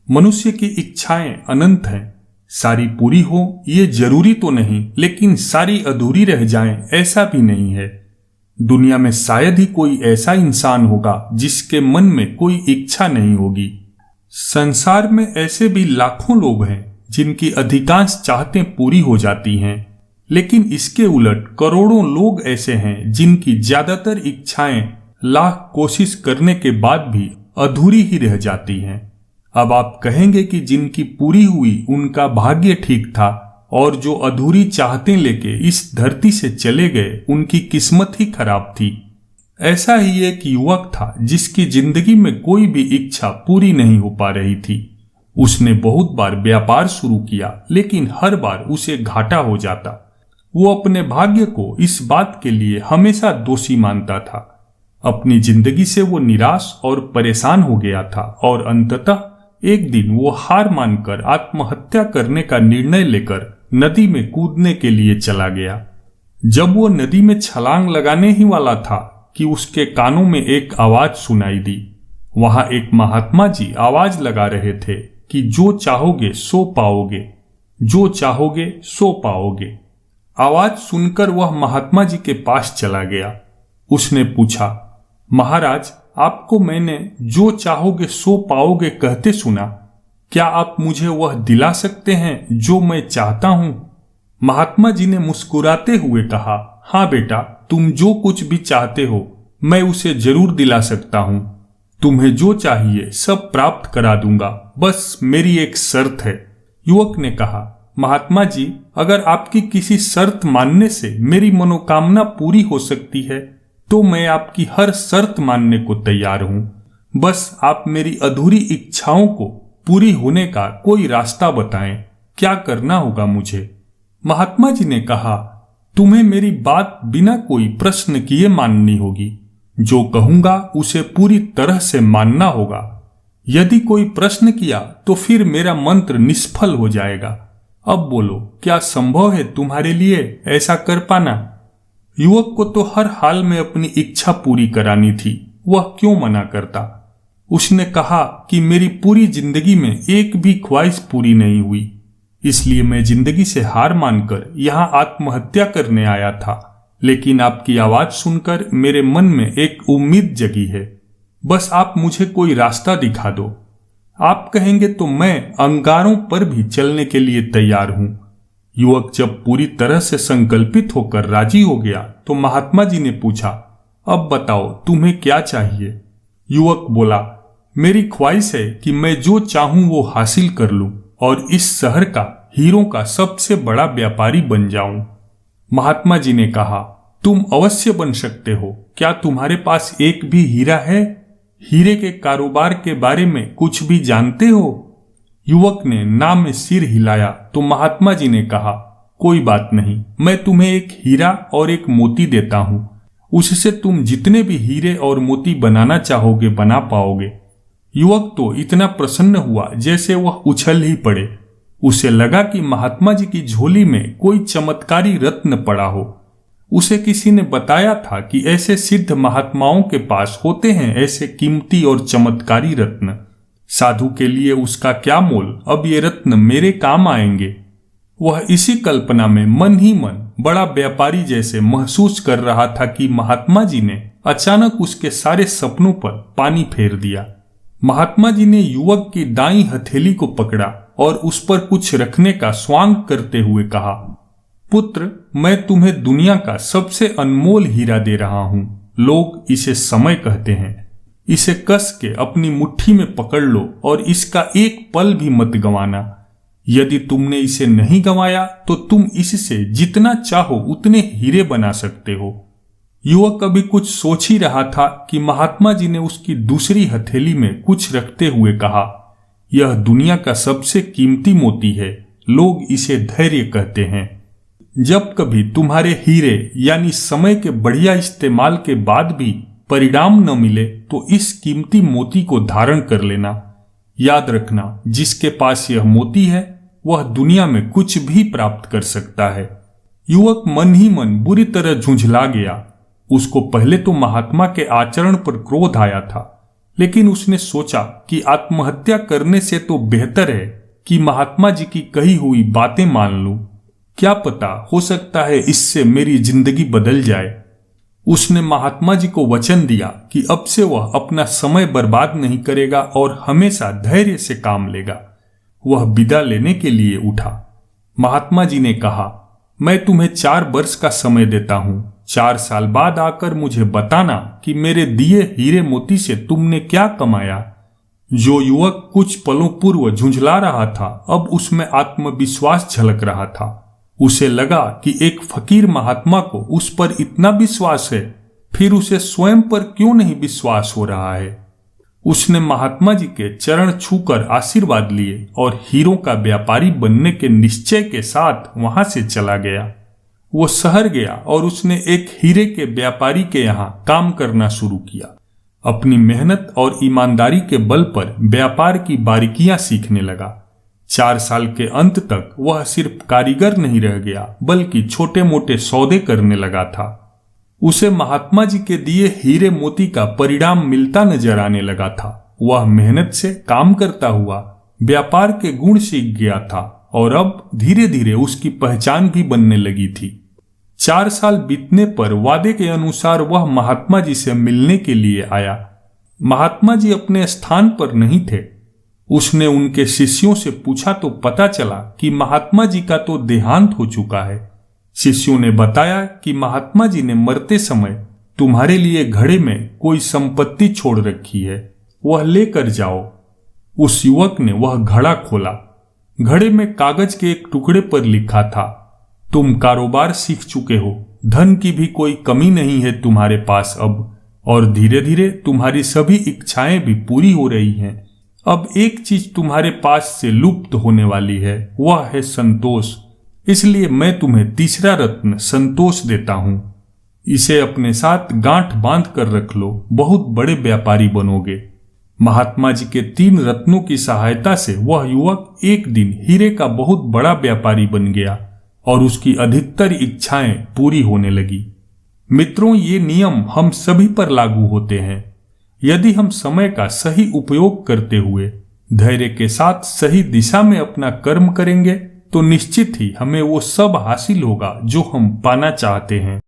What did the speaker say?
मनुष्य की इच्छाएं अनंत हैं। सारी पूरी हो ये जरूरी तो नहीं, लेकिन सारी अधूरी रह जाएं ऐसा भी नहीं है। दुनिया में शायद ही कोई ऐसा इंसान होगा जिसके मन में कोई इच्छा नहीं होगी। संसार में ऐसे भी लाखों लोग हैं जिनकी अधिकांश चाहतें पूरी हो जाती हैं, लेकिन इसके उलट करोड़ों लोग ऐसे हैं जिनकी ज्यादातर इच्छाएं लाख कोशिश करने के बाद भी अधूरी ही रह जाती हैं। अब आप कहेंगे कि जिनकी पूरी हुई उनका भाग्य ठीक था, और जो अधूरी चाहतें लेके इस धरती से चले गए उनकी किस्मत ही खराब थी। ऐसा ही एक युवक था जिसकी जिंदगी में कोई भी इच्छा पूरी नहीं हो पा रही थी। उसने बहुत बार व्यापार शुरू किया, लेकिन हर बार उसे घाटा हो जाता। वो अपने भाग्य को इस बात के लिए हमेशा दोषी मानता था। अपनी जिंदगी से वो निराश और परेशान हो गया था, और अंततः एक दिन वो हार मानकर आत्महत्या करने का निर्णय लेकर नदी में कूदने के लिए चला गया। जब वो नदी में छलांग लगाने ही वाला था कि उसके कानों में एक आवाज सुनाई दी। वहां एक महात्मा जी आवाज लगा रहे थे कि जो चाहोगे सो पाओगे, जो चाहोगे सो पाओगे। आवाज सुनकर वह महात्मा जी के पास चला गया। उसने पूछा, महाराज, आपको मैंने जो चाहोगे सो पाओगे कहते सुना, क्या आप मुझे वह दिला सकते हैं जो मैं चाहता हूं? महात्मा जी ने मुस्कुराते हुए कहा, हाँ बेटा, तुम जो कुछ भी चाहते हो मैं उसे जरूर दिला सकता हूं। तुम्हें जो चाहिए सब प्राप्त करा दूंगा, बस मेरी एक शर्त है। युवक ने कहा, महात्मा जी, अगर आपकी किसी शर्त मानने से मेरी मनोकामना पूरी हो सकती है तो मैं आपकी हर शर्त मानने को तैयार हूं। बस आप मेरी अधूरी इच्छाओं को पूरी होने का कोई रास्ता बताएं, क्या करना होगा मुझे? महात्मा जी ने कहा, तुम्हें मेरी बात बिना कोई प्रश्न किए माननी होगी। जो कहूंगा उसे पूरी तरह से मानना होगा। यदि कोई प्रश्न किया तो फिर मेरा मंत्र निष्फल हो जाएगा। अब बोलो, क्या संभव है तुम्हारे लिए ऐसा कर पाना? युवक को तो हर हाल में अपनी इच्छा पूरी करानी थी, वह क्यों मना करता? उसने कहा कि मेरी पूरी जिंदगी में एक भी ख्वाहिश पूरी नहीं हुई, इसलिए मैं जिंदगी से हार मानकर यहाँ आत्महत्या करने आया था। लेकिन आपकी आवाज सुनकर मेरे मन में एक उम्मीद जगी है। बस आप मुझे कोई रास्ता दिखा दो। आप कहेंगे तो मैं अंगारों पर भी चलने के लिए तैयार हूं। युवक जब पूरी तरह से संकल्पित होकर राजी हो गया तो महात्मा जी ने पूछा, अब बताओ तुम्हें क्या चाहिए? युवक बोला, मेरी ख्वाहिश है कि मैं जो चाहूं वो हासिल कर लूं और इस शहर का हीरों का सबसे बड़ा व्यापारी बन जाऊं। महात्मा जी ने कहा, तुम अवश्य बन सकते हो। क्या तुम्हारे पास एक भी हीरा है? हीरे के कारोबार के बारे में कुछ भी जानते हो? युवक ने ना में सिर हिलाया तो महात्मा जी ने कहा, कोई बात नहीं, मैं तुम्हें एक हीरा और एक मोती देता हूं। उससे तुम जितने भी हीरे और मोती बनाना चाहोगे बना पाओगे। युवक तो इतना प्रसन्न हुआ जैसे वह उछल ही पड़े। उसे लगा कि महात्मा जी की झोली में कोई चमत्कारी रत्न पड़ा हो। उसे किसी ने बताया था कि ऐसे सिद्ध महात्माओं के पास होते हैं ऐसे कीमती और चमत्कारी रत्न। साधु के लिए उसका क्या मोल, अब ये रत्न मेरे काम आएंगे। वह इसी कल्पना में मन ही मन बड़ा व्यापारी जैसे महसूस कर रहा था कि महात्मा जी ने अचानक उसके सारे सपनों पर पानी फेर दिया। महात्मा जी ने युवक की दाईं हथेली को पकड़ा और उस पर कुछ रखने का स्वांग करते हुए कहा, पुत्र, मैं तुम्हें दुनिया का सबसे अनमोल हीरा दे रहा हूं। लोग इसे समय कहते हैं। इसे कस के अपनी मुट्ठी में पकड़ लो और इसका एक पल भी मत गंवाना। यदि तुमने इसे नहीं गंवाया तो तुम इससे जितना चाहो उतने हीरे बना सकते हो। युवक अभी कुछ सोच ही रहा था कि महात्मा जी ने उसकी दूसरी हथेली में कुछ रखते हुए कहा, यह दुनिया का सबसे कीमती मोती है। लोग इसे धैर्य कहते हैं। जब कभी तुम्हारे हीरे यानी समय के बढ़िया इस्तेमाल के बाद भी परिणाम न मिले तो इस कीमती मोती को धारण कर लेना। याद रखना, जिसके पास यह मोती है वह दुनिया में कुछ भी प्राप्त कर सकता है। युवक मन ही मन बुरी तरह झुंझला गया। उसको पहले तो महात्मा के आचरण पर क्रोध आया था, लेकिन उसने सोचा कि आत्महत्या करने से तो बेहतर है कि महात्मा जी की कही हुई बातें मान लूं। क्या पता, हो सकता है इससे मेरी जिंदगी बदल जाए। उसने महात्मा जी को वचन दिया कि अब से वह अपना समय बर्बाद नहीं करेगा और हमेशा धैर्य से काम लेगा। वह विदा लेने के लिए उठा। महात्मा जी ने कहा, मैं तुम्हें 4 वर्ष का समय देता हूं। 4 साल बाद आकर मुझे बताना कि मेरे दिए हीरे मोती से तुमने क्या कमाया। जो युवक कुछ पलों पूर्व झुंझला रहा था, अब उसमें आत्मविश्वास झलक रहा था। उसे लगा कि एक फकीर महात्मा को उस पर इतना विश्वास है, फिर उसे स्वयं पर क्यों नहीं विश्वास हो रहा है। उसने महात्मा जी के चरण छूकर आशीर्वाद लिए और हीरों का व्यापारी बनने के निश्चय के साथ वहां से चला गया। वो शहर गया और उसने एक हीरे के व्यापारी के यहाँ काम करना शुरू किया। अपनी मेहनत और ईमानदारी के बल पर व्यापार की बारीकियां सीखने लगा। 4 साल के अंत तक वह सिर्फ कारीगर नहीं रह गया, बल्कि छोटे मोटे सौदे करने लगा था। उसे महात्मा जी के दिए हीरे मोती का परिणाम मिलता नजर आने लगा था। वह मेहनत से काम करता हुआ व्यापार के गुण सीख गया था और अब धीरे धीरे उसकी पहचान भी बनने लगी थी। 4 साल बीतने पर वादे के अनुसार वह महात्मा जी से मिलने के लिए आया। महात्मा जी अपने स्थान पर नहीं थे। उसने उनके शिष्यों से पूछा तो पता चला कि महात्मा जी का तो देहांत हो चुका है। शिष्यों ने बताया कि महात्मा जी ने मरते समय तुम्हारे लिए घड़े में कोई संपत्ति छोड़ रखी है, वह लेकर जाओ। उस युवक ने वह घड़ा खोला। घड़े में कागज के एक टुकड़े पर लिखा था, तुम कारोबार सीख चुके हो, धन की भी कोई कमी नहीं है तुम्हारे पास अब, और धीरे धीरे तुम्हारी सभी इच्छाएं भी पूरी हो रही हैं। अब एक चीज तुम्हारे पास से लुप्त होने वाली है, वह है संतोष। इसलिए मैं तुम्हें तीसरा रत्न संतोष देता हूं। इसे अपने साथ गांठ बांध कर रख लो, बहुत बड़े व्यापारी बनोगे। महात्मा जी के 3 रत्नों की सहायता से वह युवक एक दिन हीरे का बहुत बड़ा व्यापारी बन गया और उसकी अधिकतर इच्छाएं पूरी होने लगी। मित्रों, ये नियम हम सभी पर लागू होते हैं। यदि हम समय का सही उपयोग करते हुए धैर्य के साथ सही दिशा में अपना कर्म करेंगे तो निश्चित ही हमें वो सब हासिल होगा जो हम पाना चाहते हैं।